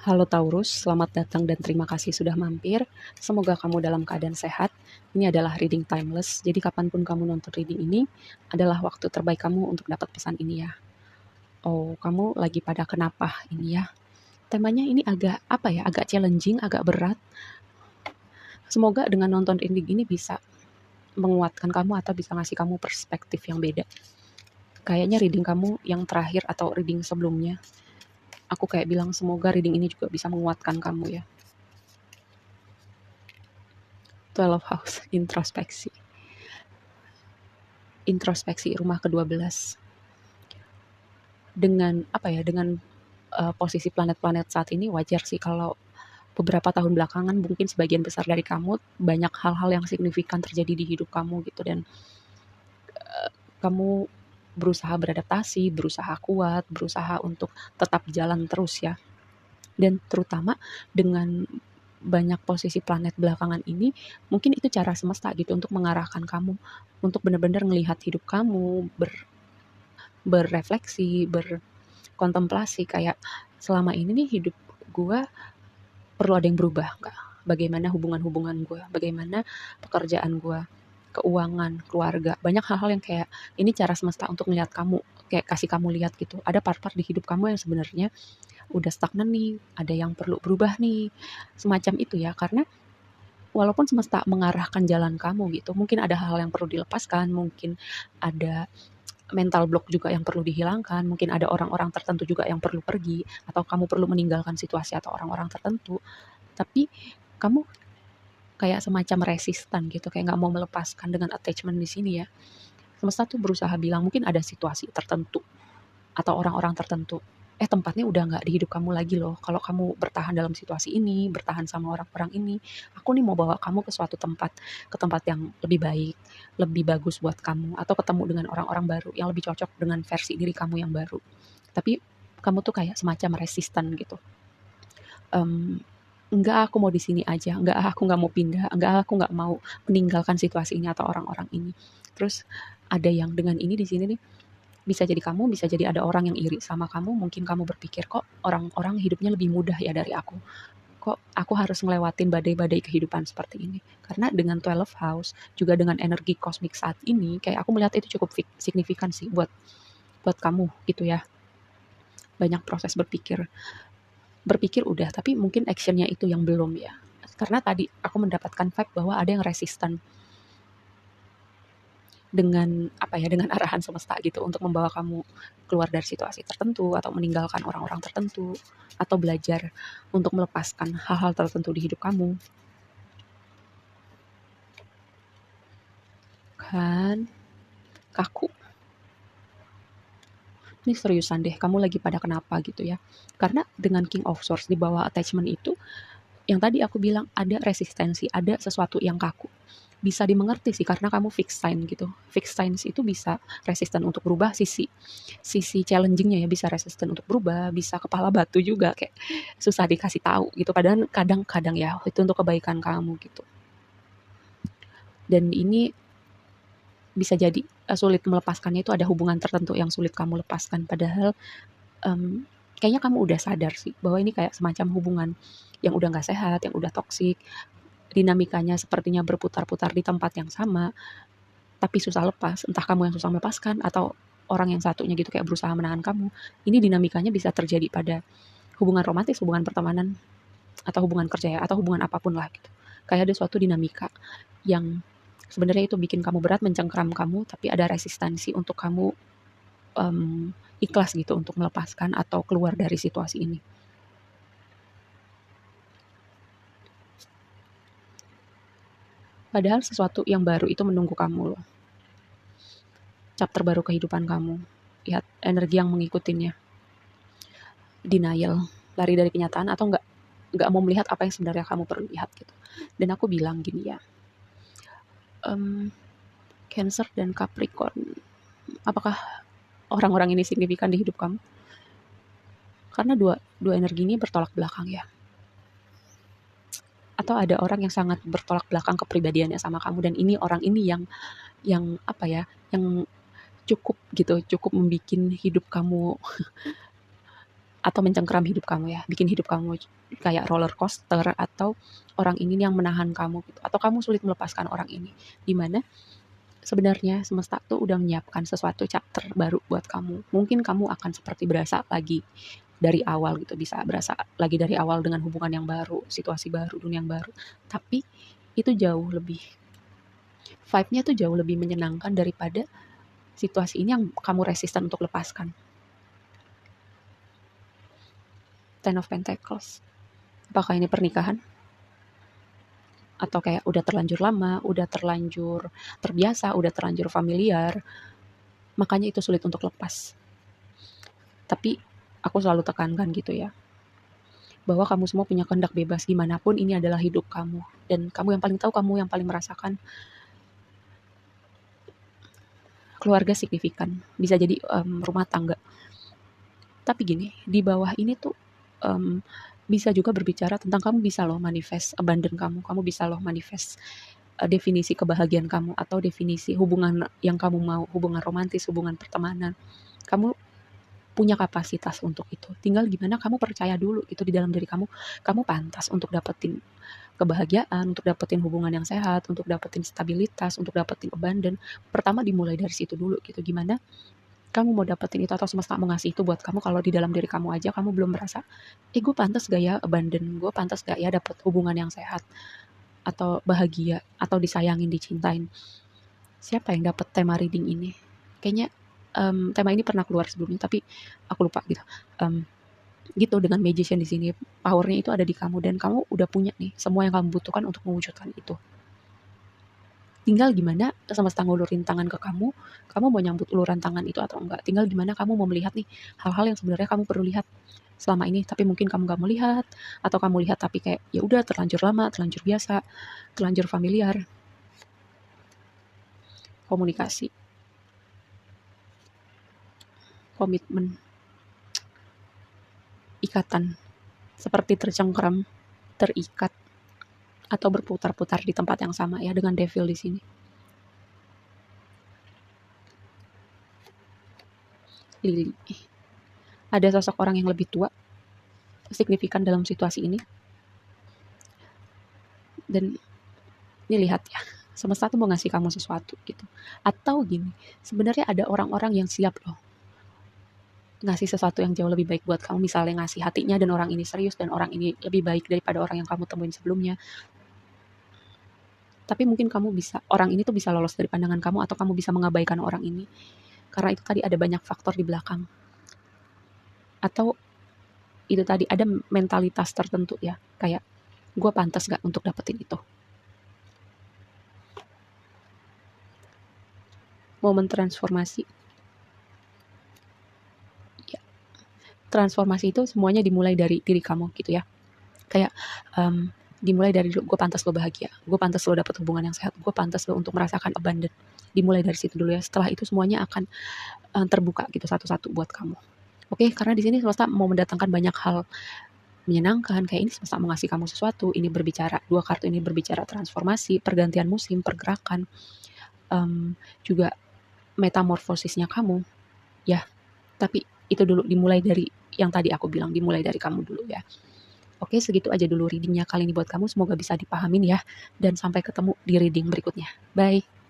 Halo Taurus, selamat datang dan terima kasih sudah mampir. Semoga kamu dalam keadaan sehat. Ini adalah reading timeless, jadi kapanpun kamu nonton reading ini adalah waktu terbaik kamu untuk dapat pesan ini ya. Oh, kamu lagi pada kenapa ini ya? Temanya ini agak apa ya, agak challenging, agak berat. Semoga dengan nonton reading ini bisa menguatkan kamu atau bisa ngasih kamu perspektif yang beda. Kayaknya reading kamu yang terakhir atau reading sebelumnya, aku kayak bilang semoga reading ini juga bisa menguatkan kamu ya. 12 house introspeksi. Introspeksi rumah ke-12. Dengan apa ya, dengan posisi planet-planet saat ini wajar sih kalau beberapa tahun belakangan mungkin sebagian besar dari kamu banyak hal-hal yang signifikan terjadi di hidup kamu gitu dan kamu berusaha beradaptasi, berusaha kuat, berusaha untuk tetap jalan terus ya. Dan terutama dengan banyak posisi planet belakangan ini, mungkin itu cara semesta gitu untuk mengarahkan kamu untuk benar-benar melihat hidup kamu, berrefleksi, berkontemplasi kayak selama ini nih hidup gue perlu ada yang berubah nggak? Bagaimana hubungan-hubungan gue, bagaimana pekerjaan gue, keuangan, keluarga, banyak hal-hal yang kayak ini cara semesta untuk melihat kamu, kayak kasih kamu lihat gitu. Ada part-part di hidup kamu yang sebenarnya udah stagnan nih, ada yang perlu berubah nih, semacam itu ya. Karena walaupun semesta mengarahkan jalan kamu gitu, mungkin ada hal yang perlu dilepaskan, mungkin ada mental block juga yang perlu dihilangkan, mungkin ada orang-orang tertentu juga yang perlu pergi, atau kamu perlu meninggalkan situasi atau orang-orang tertentu. Tapi kamu kayak semacam resistan gitu, kayak nggak mau melepaskan dengan attachment di sini ya. Semesta tuh berusaha bilang mungkin ada situasi tertentu atau orang-orang tertentu. Tempatnya udah nggak di hidup kamu lagi loh. Kalau kamu bertahan dalam situasi ini, bertahan sama orang-orang ini, aku nih mau bawa kamu ke suatu tempat, ke tempat yang lebih baik, lebih bagus buat kamu, atau ketemu dengan orang-orang baru yang lebih cocok dengan versi diri kamu yang baru. Tapi kamu tuh kayak semacam resistan gitu. Em, enggak aku mau di sini aja, enggak aku nggak mau pindah, enggak aku nggak mau meninggalkan situasi ini atau orang-orang ini. Terus ada yang dengan ini di sini nih bisa jadi kamu, bisa jadi ada orang yang iri sama kamu, mungkin kamu berpikir kok orang-orang hidupnya lebih mudah ya dari aku. Kok aku harus ngelewatin badai-badai kehidupan seperti ini. Karena dengan 12 house, juga dengan energi kosmik saat ini, kayak aku melihat itu cukup signifikan sih buat buat kamu gitu ya. Banyak proses berpikir. Berpikir udah, tapi mungkin actionnya itu yang belum ya. Karena tadi aku mendapatkan vibe bahwa ada yang resisten dengan apa ya, dengan arahan semesta gitu untuk membawa kamu keluar dari situasi tertentu atau meninggalkan orang-orang tertentu atau belajar untuk melepaskan hal-hal tertentu di hidup kamu. Kan kaku. Ini seriusan deh, kamu lagi pada kenapa gitu ya. Karena dengan King of Swords di bawah attachment itu, yang tadi aku bilang ada resistensi, ada sesuatu yang kaku. Bisa dimengerti sih karena kamu fixed sign gitu. Fixed signs itu bisa resisten untuk berubah sisi sisi challenging-nya ya, bisa resisten untuk berubah, bisa kepala batu juga kayak susah dikasih tahu gitu. Padahal kadang-kadang ya itu untuk kebaikan kamu gitu. Dan ini bisa jadi sulit melepaskannya itu ada hubungan tertentu yang sulit kamu lepaskan padahal kayaknya kamu udah sadar sih bahwa ini kayak semacam hubungan yang udah nggak sehat, yang udah toksik, dinamikanya sepertinya berputar-putar di tempat yang sama, tapi susah lepas. Entah kamu yang susah melepaskan atau orang yang satunya gitu kayak berusaha menahan kamu. Ini dinamikanya bisa terjadi pada hubungan romantis, hubungan pertemanan, atau hubungan kerja ya, atau hubungan apapun lah gitu. Kayak ada suatu dinamika yang sebenarnya itu bikin kamu berat, mencengkram kamu, tapi ada resistansi untuk kamu ikhlas gitu untuk melepaskan atau keluar dari situasi ini. Padahal sesuatu yang baru itu menunggu kamu loh. Chapter baru kehidupan kamu. Lihat energi yang mengikutinya. Denial, lari dari kenyataan atau nggak mau melihat apa yang sebenarnya kamu perlu lihat gitu. Dan aku bilang gini ya, Cancer dan Capricorn, apakah orang-orang ini signifikan di hidup kamu? Karena dua dua energi ini bertolak belakang ya. Atau ada orang yang sangat bertolak belakang kepribadiannya sama kamu dan ini orang ini yang apa ya, yang cukup gitu, cukup membuat hidup kamu atau mencengkeram hidup kamu ya, bikin hidup kamu kayak roller coaster, atau orang ini yang menahan kamu gitu, atau kamu sulit melepaskan orang ini. Dimana sebenarnya semesta tuh udah menyiapkan sesuatu chapter baru buat kamu. Mungkin kamu akan seperti berasa lagi dari awal gitu, bisa berasa lagi dari awal dengan hubungan yang baru, situasi baru, dunia yang baru. Tapi itu jauh lebih, vibe-nya tuh jauh lebih menyenangkan daripada situasi ini yang kamu resisten untuk lepaskan. Ten of Pentacles. Apakah ini pernikahan? Atau kayak udah terlanjur lama, udah terlanjur terbiasa, udah terlanjur familiar, makanya itu sulit untuk lepas. Tapi aku selalu tekankan gitu ya, bahwa kamu semua punya kehendak bebas gimana pun, ini adalah hidup kamu. Dan kamu yang paling tahu, kamu yang paling merasakan. Keluarga signifikan, bisa jadi rumah tangga. Tapi gini, di bawah ini tuh bisa juga berbicara tentang kamu bisa loh manifest abundant kamu bisa loh manifest definisi kebahagiaan kamu, atau definisi hubungan yang kamu mau, hubungan romantis, hubungan pertemanan. Kamu punya kapasitas untuk itu. Tinggal gimana kamu percaya dulu itu di dalam diri kamu. Kamu pantas untuk dapetin kebahagiaan, untuk dapetin hubungan yang sehat, untuk dapetin stabilitas, untuk dapetin abundant. Pertama dimulai dari situ dulu gitu. Gimana kamu mau dapetin itu, atau semesta mau ngasih itu buat kamu, kalau di dalam diri kamu aja kamu belum merasa, gue pantas gak ya abundant, gue pantas gak ya dapet hubungan yang sehat, atau bahagia, atau disayangin, dicintain. Siapa yang dapat tema reading ini? Kayaknya tema ini pernah keluar sebelumnya, tapi aku lupa gitu. Gitu, dengan magician di sini, powernya itu ada di kamu, dan kamu udah punya nih semua yang kamu butuhkan untuk mewujudkan itu. Tinggal gimana semesta ngulurin tangan ke kamu mau nyambut uluran tangan itu atau enggak. Tinggal gimana kamu mau melihat nih hal-hal yang sebenarnya kamu perlu lihat selama ini, tapi mungkin kamu gak mau lihat, atau kamu lihat tapi kayak ya udah terlanjur lama, terlanjur biasa, terlanjur familiar. Komunikasi, komitmen, ikatan, seperti tercengkram, terikat, atau berputar-putar di tempat yang sama ya, dengan devil di sini. Lily. Ada sosok orang yang lebih tua, signifikan dalam situasi ini. Dan ini lihat ya, semesta tuh mau ngasih kamu sesuatu gitu. Atau gini, sebenarnya ada orang-orang yang siap loh ngasih sesuatu yang jauh lebih baik buat kamu, misalnya ngasih hatinya dan orang ini serius, dan orang ini lebih baik daripada orang yang kamu temuin sebelumnya. Tapi mungkin orang ini tuh bisa lolos dari pandangan kamu, atau kamu bisa mengabaikan orang ini. Karena itu tadi ada banyak faktor di belakang. Atau itu tadi ada mentalitas tertentu ya, kayak gue pantas gak untuk dapetin itu. Momen transformasi. Ya. Transformasi itu semuanya dimulai dari diri kamu gitu ya. Kayak dimulai dari gue pantas lo bahagia, gue pantas lo dapet hubungan yang sehat, gue pantas lo untuk merasakan abundant. Dimulai dari situ dulu ya. Setelah itu semuanya akan terbuka gitu satu-satu buat kamu. Oke, karena di sini semesta mau mendatangkan banyak hal menyenangkan, kayak ini semesta mau ngasih kamu sesuatu. Ini berbicara, dua kartu ini berbicara transformasi, pergantian musim, pergerakan, juga metamorfosisnya kamu ya. Tapi itu dulu dimulai dari yang tadi aku bilang, dimulai dari kamu dulu ya. Oke, segitu aja dulu readingnya kali ini buat kamu, semoga bisa dipahamin ya, dan sampai ketemu di reading berikutnya. Bye.